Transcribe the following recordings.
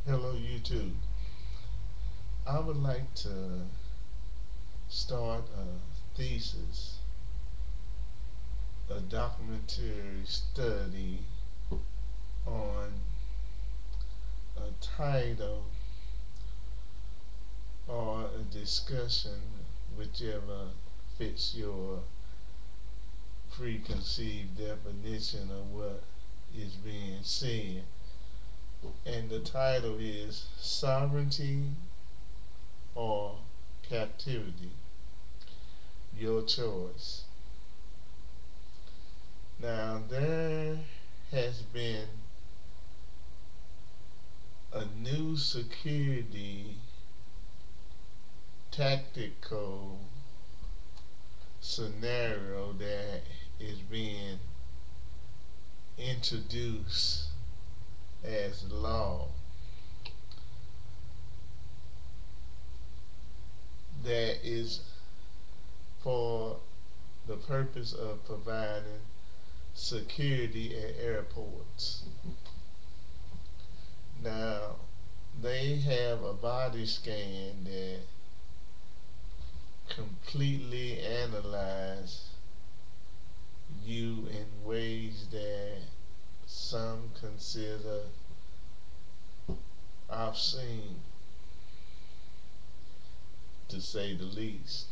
Hello, YouTube. I would like to start a thesis, a documentary study on a title or a discussion, whichever fits your preconceived definition of what is being said. And the title is Sovereignty or Captivity, Your Choice. Now, there has been a new security tactical scenario that is being introduced as law that is for the purpose of providing security at airports. Now, they have a body scan that completely analyze you in ways that some consider obscene, to say the least.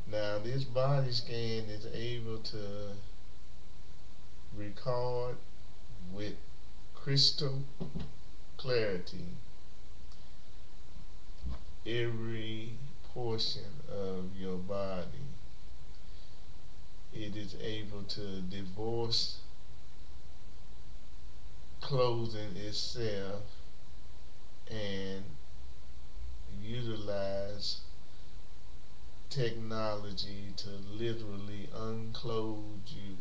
Now, this body scan is able to record with crystal clarity every portion of your body. It is able to divorce clothing itself and utilize technology to literally unclothe you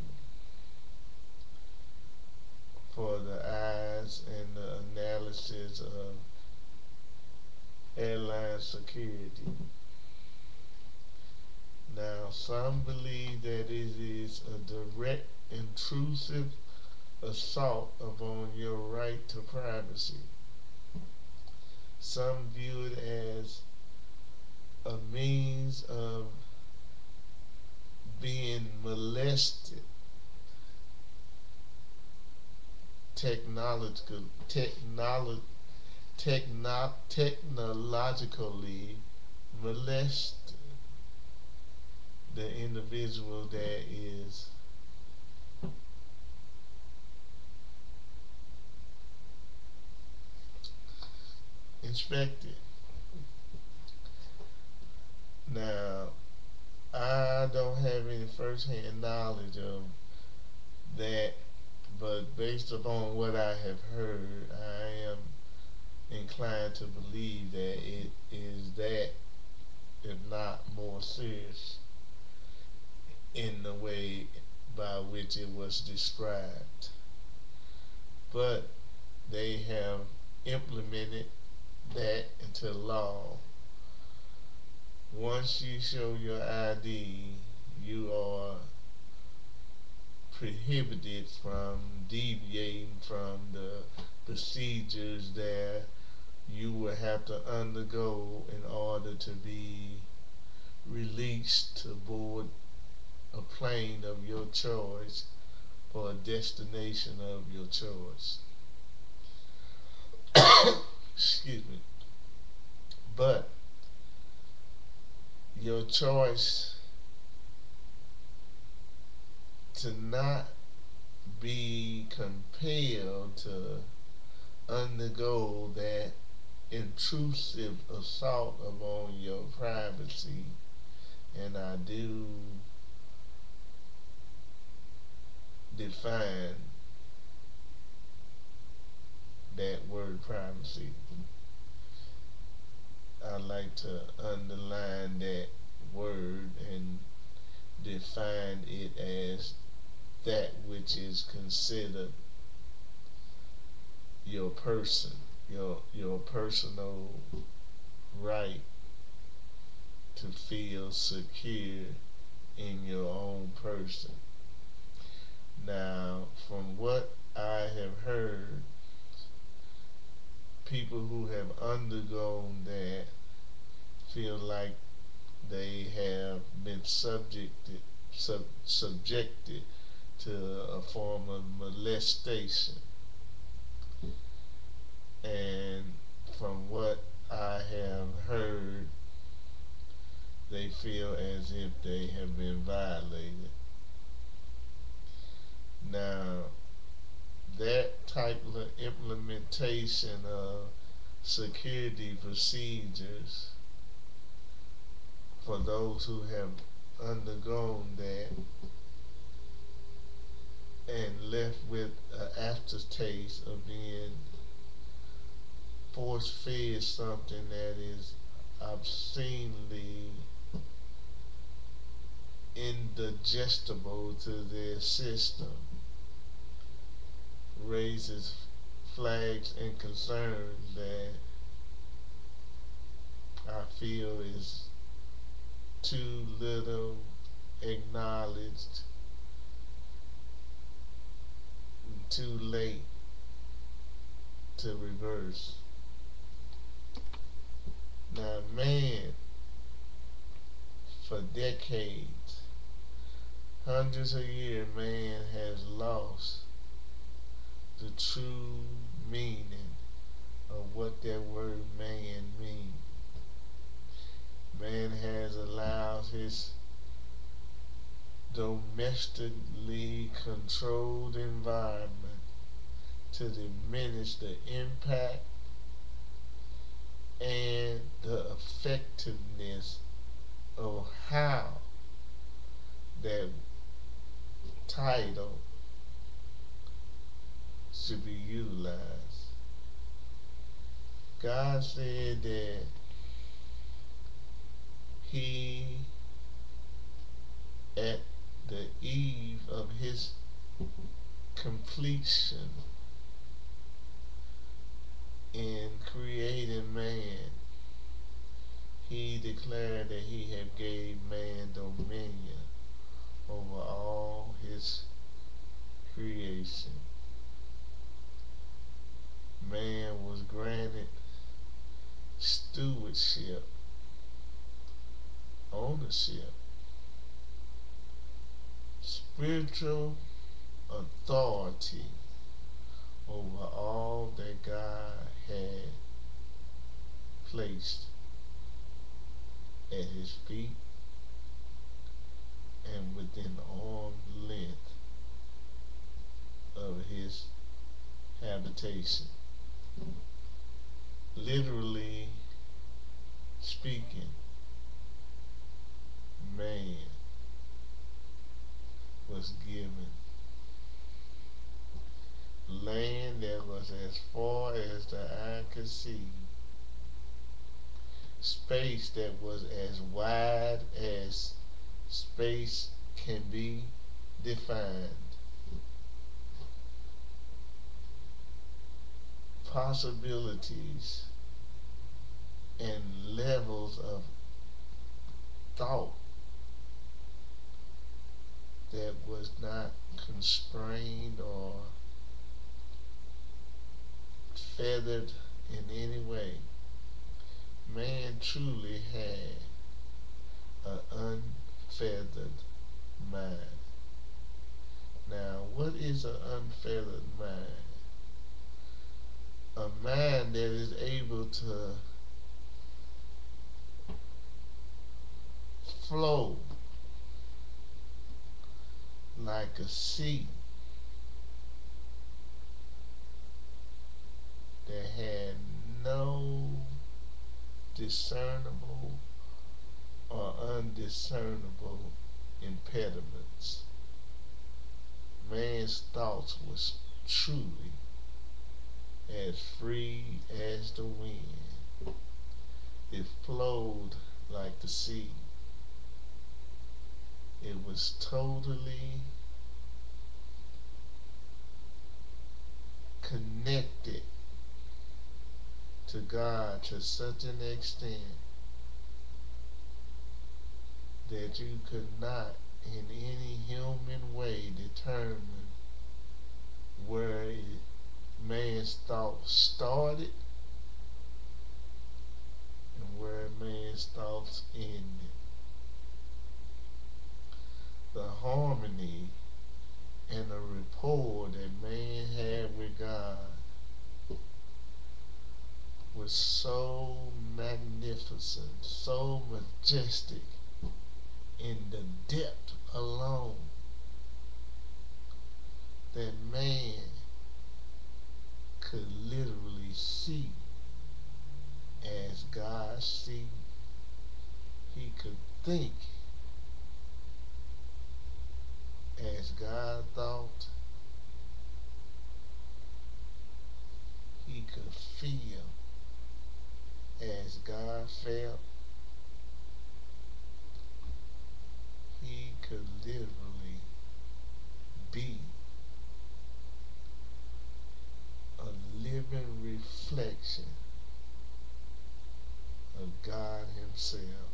for the eyes and the analysis of airline security. Now, some believe that it is a direct, intrusive assault upon your right to privacy. Some view it as a means of being molested technological, technologically molest the individual that is inspected. Now, I don't have any first-hand knowledge of that, but based upon what I have heard, I am inclined to believe that it is that, if not more serious, in the way by which it was described. But they have implemented that into law. Once you show your ID, you are prohibited from deviating from the procedures that you will have to undergo in order to be released to board a plane of your choice for a destination of your choice. Excuse me. But your choice to not be compelled to undergo that intrusive assault upon your privacy, and I do define that word privacy. I like to underline that word and define it as that which is considered your person, your personal right to feel secure in your own person. Now, from what I have heard, people who have undergone that feel like they have been subjected to a form of molestation. And from what I have heard, they feel as if they have been violated. Now, that type of implementation of security procedures for those who have undergone that and left with an aftertaste of being force fed something that is obscenely indigestible to their system raises flags and concerns that I feel is too little acknowledged, too late to reverse. Now, man, for decades, hundreds of years, man has lost the true meaning of what that word man means. Man has allowed his domestically controlled environment to diminish the impact and the effectiveness of how that title should be utilized. God said that He, at the eve of His completion in creating man, He declared that He had gave man dominion over all His creation. Man was granted stewardship, ownership, spiritual authority over all that God had placed at His feet and within arm's length of His habitation. Literally speaking, man was given land that was as far as the eye could see, space that was as wide as space can be defined, possibilities and levels of thought that was not constrained or feathered in any way. Man truly had an unfeathered mind. Now, what is an unfeathered mind? A mind that is able to flow like a sea that had no discernible or undiscernible impediments. Man's thoughts was truly as free as the wind. It flowed like the sea. It was totally connected to God to such an extent that you could not in any human way determine where man's thought started man's thoughts ended. The harmony and the rapport that man had with God was so magnificent, so majestic in the depth alone that man could literally see as God see. He could think as God thought. He could feel as God felt. He could literally be a living reflection of God himself.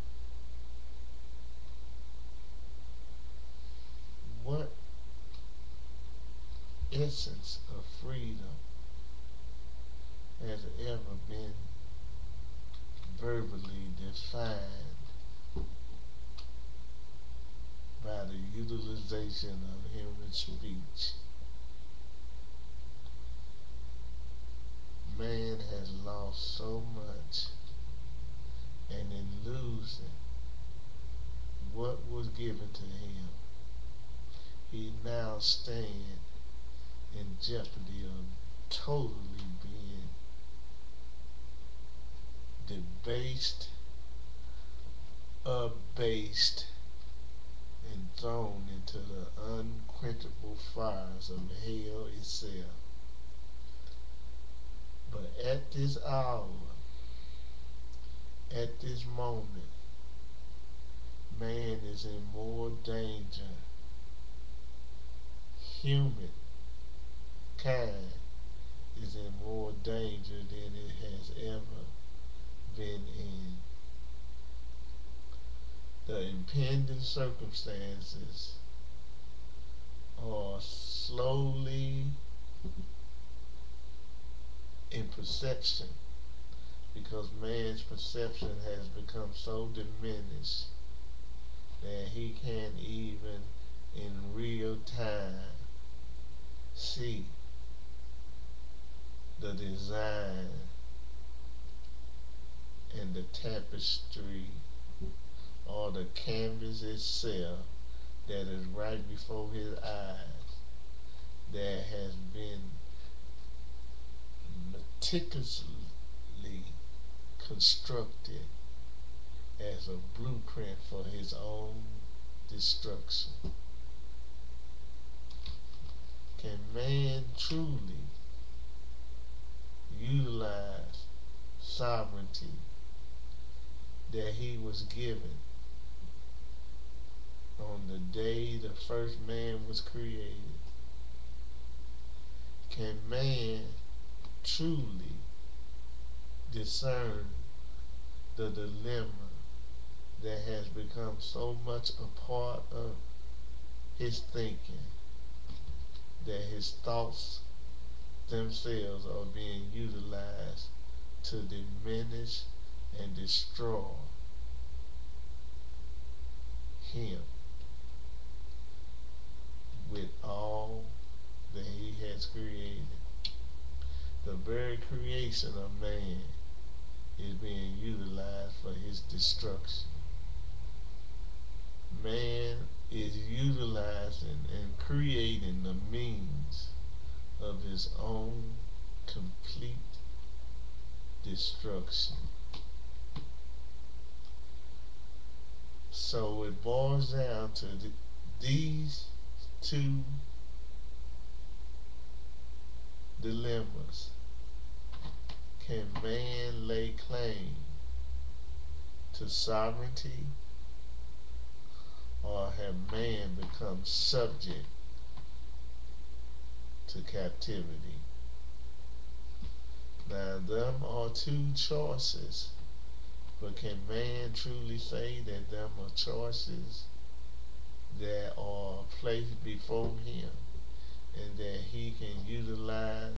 What essence of freedom has ever been verbally defined by the utilization of human speech? Man has lost so much, and in losing what was given to him, he now stands in jeopardy of totally being debased, abased, and thrown into the unquenchable fires of hell itself. But at this hour, at this moment, man is in more danger. Humankind is in more danger than it has ever been in. The impending circumstances are slowly in perception, because man's perception has become so diminished that he can't even in real time see the design and the tapestry or the canvas itself that is right before his eyes, that has been meticulously constructed as a blueprint for his own destruction. Can man truly utilize sovereignty that he was given on the day the first man was created? Can man truly discern the dilemma that has become so much a part of his thinking that his thoughts themselves are being utilized to diminish and destroy him with all that he has created? The very creation of man is being utilized for his destruction. Man is utilizing and creating the means of his own complete destruction. So it boils down to these two dilemmas. Can man lay claim to sovereignty, or have man become subject to captivity? Now, them are two choices, but can man truly say that them are choices that are placed before him and that he can utilize